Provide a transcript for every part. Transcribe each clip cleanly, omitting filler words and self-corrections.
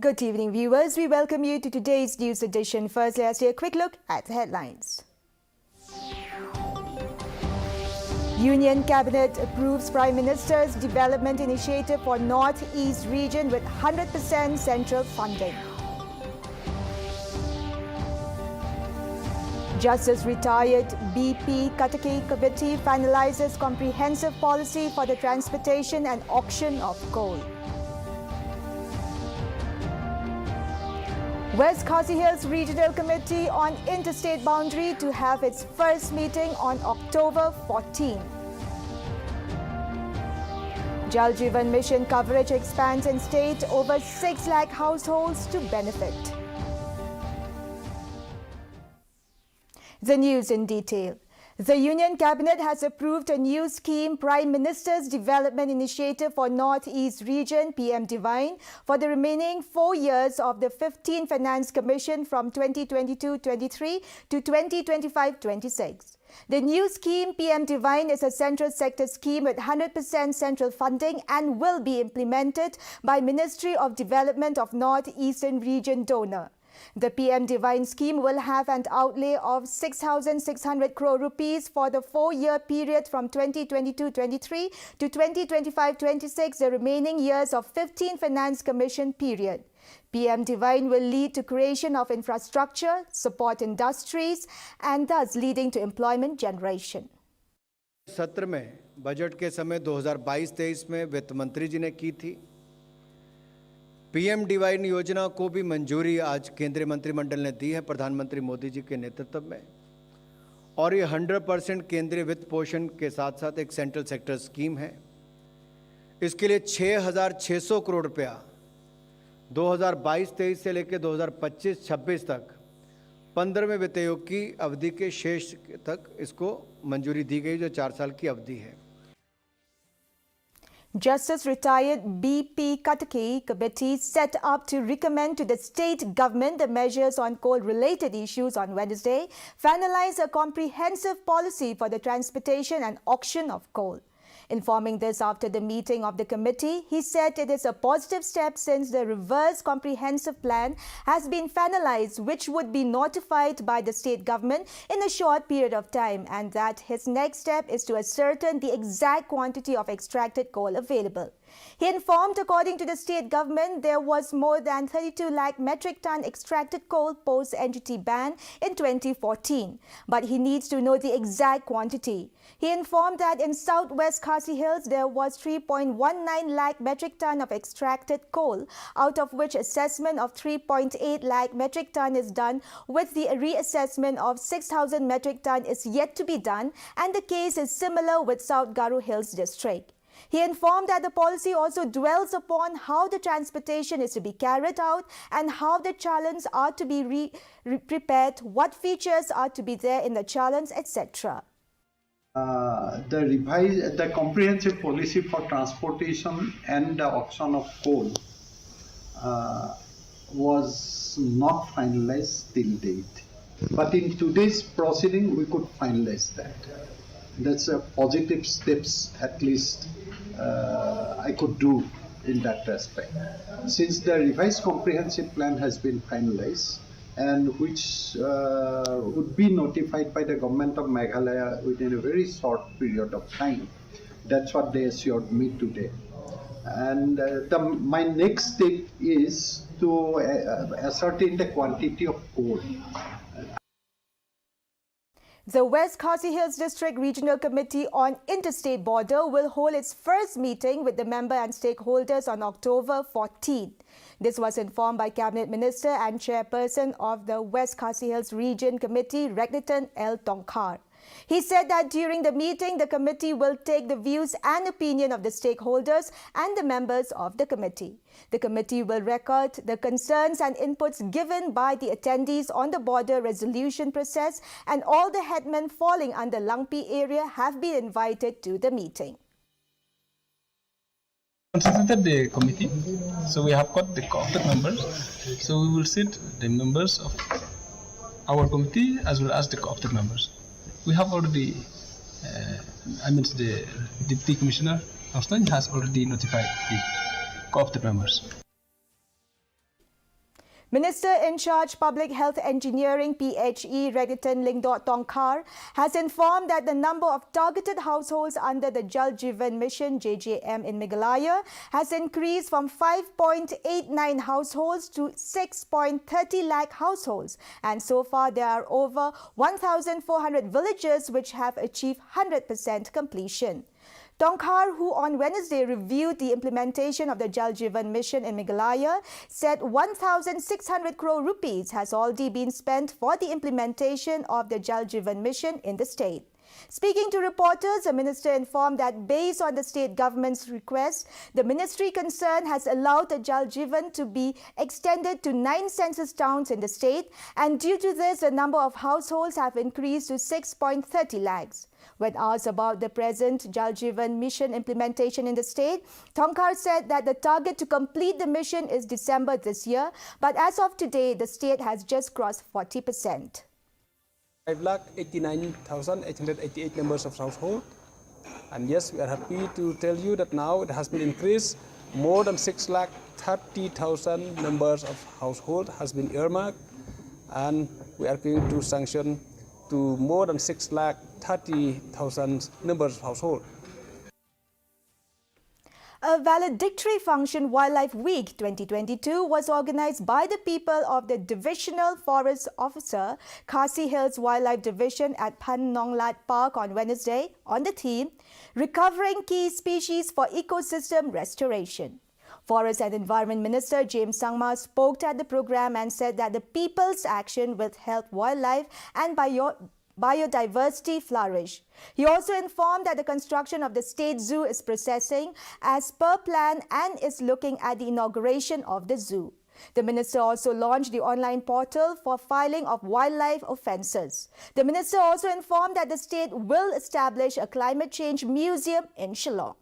Good evening, viewers. We welcome you to today's news edition. First, let's take a quick look at the headlines. Union Cabinet approves Prime Minister's development initiative for North-East region with 100% central funding. Justice retired BP Kataki Committee finalizes comprehensive policy for the transportation and auction of coal. West Khasi Hills Regional Committee on Interstate Boundary to have its first meeting on October 14. JEM Mission coverage expands in state, over 6 lakh households to benefit. The news in detail. The Union Cabinet has approved a new scheme, Prime Minister's Development Initiative for North-East Region, PM Divine, for the remaining 4 years of the 15th Finance Commission from 2022-23 to 2025-26. The new scheme, PM Divine, is a central sector scheme with 100% central funding and will be implemented by Ministry of Development of North-Eastern Region donor. The PM Divine scheme will have an outlay of 6,600 crore rupees for the 4-year period from 2022-23 to 2025-26, the remaining years of 15th Finance Commission period. PM Divine will lead to creation of infrastructure, support industries, and thus leading to employment generation. सत्र में budget के समय 2022-23 में वित्त मंत्री जी ने की थी। पीएम डिवाइन योजना को भी मंजूरी आज केंद्रीय मंत्रिमंडल ने दी है प्रधानमंत्री मोदी जी के नेतृत्व में, और ये 100% केंद्रीय वित्त पोषण के साथ साथ एक सेंट्रल सेक्टर स्कीम है। इसके लिए 6,600 करोड़ रुपया 2022-23 से लेकर 2025-26 तक 15वें वित्त आयोग की अवधि के शेष तक इसको मंजूरी दी गई, जो 4 साल की अवधि है। Justice retired BP Kataki Committee set up to recommend to the state government the measures on coal-related issues on Wednesday, finalize a comprehensive policy for the transportation and auction of coal. Informing this after the meeting of the committee, he said it is a positive step since the reverse comprehensive plan has been finalized, which would be notified by the state government in a short period of time, and that his next step is to ascertain the exact quantity of extracted coal available. He informed, according to the state government, there was more than 32 lakh metric ton extracted coal post-NGT ban in 2014, but he needs to know the exact quantity. He informed that in southwest Khasi Hills, there was 3.19 lakh metric ton of extracted coal, out of which assessment of 3.8 lakh metric ton is done, with the reassessment of 6,000 metric ton is yet to be done, and the case is similar with South Garo Hills district. He informed that the policy also dwells upon how the transportation is to be carried out and how the challenges are to be prepared, what features are to be there in the challenge, etc. The comprehensive policy for transportation and the auction of coal was not finalized till date. But in today's proceeding, we could finalize that. That's a positive steps, at least I could do in that respect. Since the revised comprehensive plan has been finalized, and which would be notified by the government of Meghalaya within a very short period of time. That's what they assured me today. And my next step is to ascertain the quantity of coal. The West Khasi Hills District Regional Committee on Interstate Border will hold its first meeting with the member and stakeholders on October 14. This was informed by Cabinet Minister and Chairperson of the West Khasi Hills Region Committee, Regniton L. Tongkhar. He said that during the meeting, the committee will take the views and opinion of the stakeholders and the members of the committee. The committee will record the concerns and inputs given by the attendees on the border resolution process, and all the headmen falling under Langpi area have been invited to the meeting. Constituted the committee, so we have got the co-opted members, so we will sit the members of our committee as well as the co-opted members. We have already, the Deputy Commissioner Austin has already notified the co-opted members. Minister in charge Public Health Engineering PHE Regatan Lingdot Tongkhar has informed that the number of targeted households under the Jal Jeevan Mission JJM in Meghalaya has increased from 5.89 households to 6.30 lakh households, and so far there are over 1,400 villages which have achieved 100% completion. Tongkhar, who on Wednesday reviewed the implementation of the Jal Jeevan Mission in Meghalaya, said 1,600 crore rupees has already been spent for the implementation of the Jal Jeevan Mission in the state. Speaking to reporters, the minister informed that based on the state government's request, the ministry concerned has allowed the Jal Jeevan to be extended to 9 census towns in the state, and due to this, the number of households have increased to 6.30 lakhs. When asked about the present Jal Jeevan Mission implementation in the state, Tongkhar said that the target to complete the mission is December this year, but as of today, the state has just crossed 40%. 5,89,888 members of household, and yes, we are happy to tell you that now it has been increased. More than 6,30,000 members of household has been earmarked, and we are going to sanction to more than 6,30,000 members of household. A valedictory function Wildlife Week 2022 was organized by the people of the Divisional Forest Officer, Khasi Hills Wildlife Division at Phan Nong Lat Park on Wednesday on the theme, Recovering Key Species for Ecosystem Restoration. Forest and Environment Minister James Sangma spoke at the program and said that the people's action will help wildlife and biodiversity flourish. He also informed that the construction of the State Zoo is processing as per plan and is looking at the inauguration of the zoo. The minister also launched the online portal for filing of wildlife offences. The minister also informed that the state will establish a climate change museum in Shillong.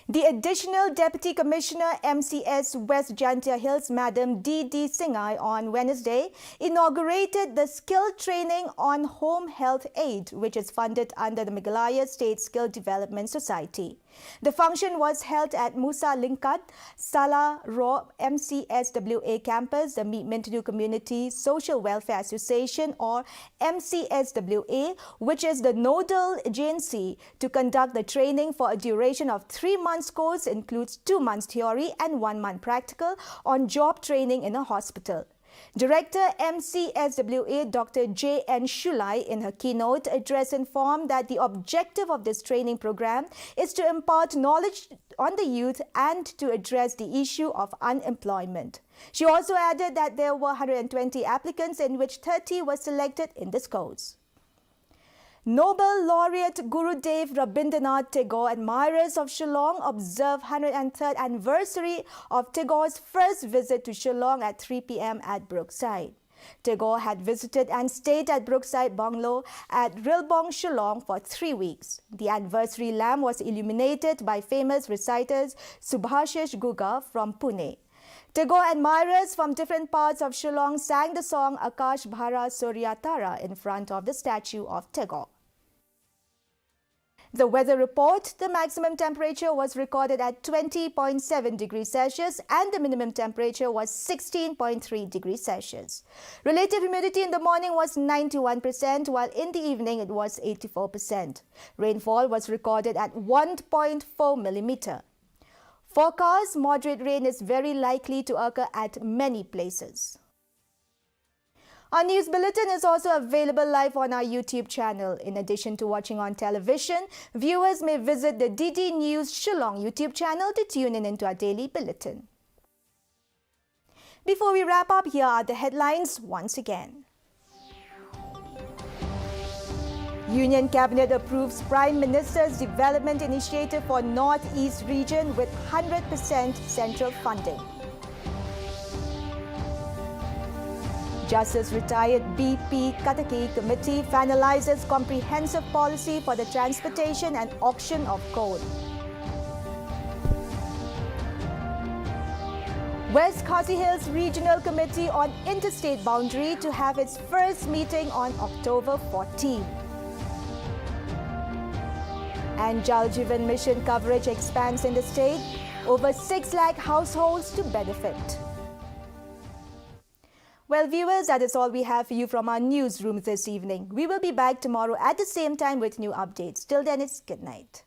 The Additional Deputy Commissioner MCS West Jantia Hills, Madam D.D. Singhai, on Wednesday inaugurated the skill training on home health aid, which is funded under the Meghalaya State Skill Development Society. The function was held at Musa Lingkat, Salah Raw MCSWA campus, the Meet Mintu Community Social Welfare Association, or MCSWA, which is the nodal agency to conduct the training for a duration of 3 months. Course includes 2 months theory and 1 month practical on job training in a hospital. Director MCSWA Dr. J.N. Shulai in her keynote address informed that the objective of this training program is to impart knowledge on the youth and to address the issue of unemployment. She also added that there were 120 applicants, in which 30 were selected in this course. Nobel laureate Gurudev Rabindranath Tagore admirers of Shillong observe 103rd anniversary of Tagore's first visit to Shillong at 3 p.m. at Brookside. Tego had visited and stayed at Brookside Bungalow at Rilbong, Shillong for 3 weeks. The anniversary lamp was illuminated by famous reciters Subhashish Guga from Pune. Tego admirers from different parts of Shillong sang the song Akash Bhara Surya Tara in front of the statue of Tego. The weather report: the maximum temperature was recorded at 20.7 degrees Celsius and the minimum temperature was 16.3 degrees Celsius. Relative humidity in the morning was 91%, while in the evening it was 84%. Rainfall was recorded at 1.4 millimeter. Forecast: moderate rain is very likely to occur at many places. Our news bulletin is also available live on our YouTube channel. In addition to watching on television, viewers may visit the DD News Shillong YouTube channel to tune in into our daily bulletin. Before we wrap up, here are the headlines once again. Union Cabinet approves Prime Minister's Development Initiative for North-East region with 100% central funding. Justice Retired BP Kataki Committee finalizes comprehensive policy for the transportation and auction of coal. West Khasi Hills Regional Committee on Interstate Boundary to have its first meeting on October 14. And Jal Jeevan Mission coverage expands in the state. over 6 lakh households to benefit. Well, viewers, that is all we have for you from our newsroom this evening. We will be back tomorrow at the same time with new updates. Till then, it's good night.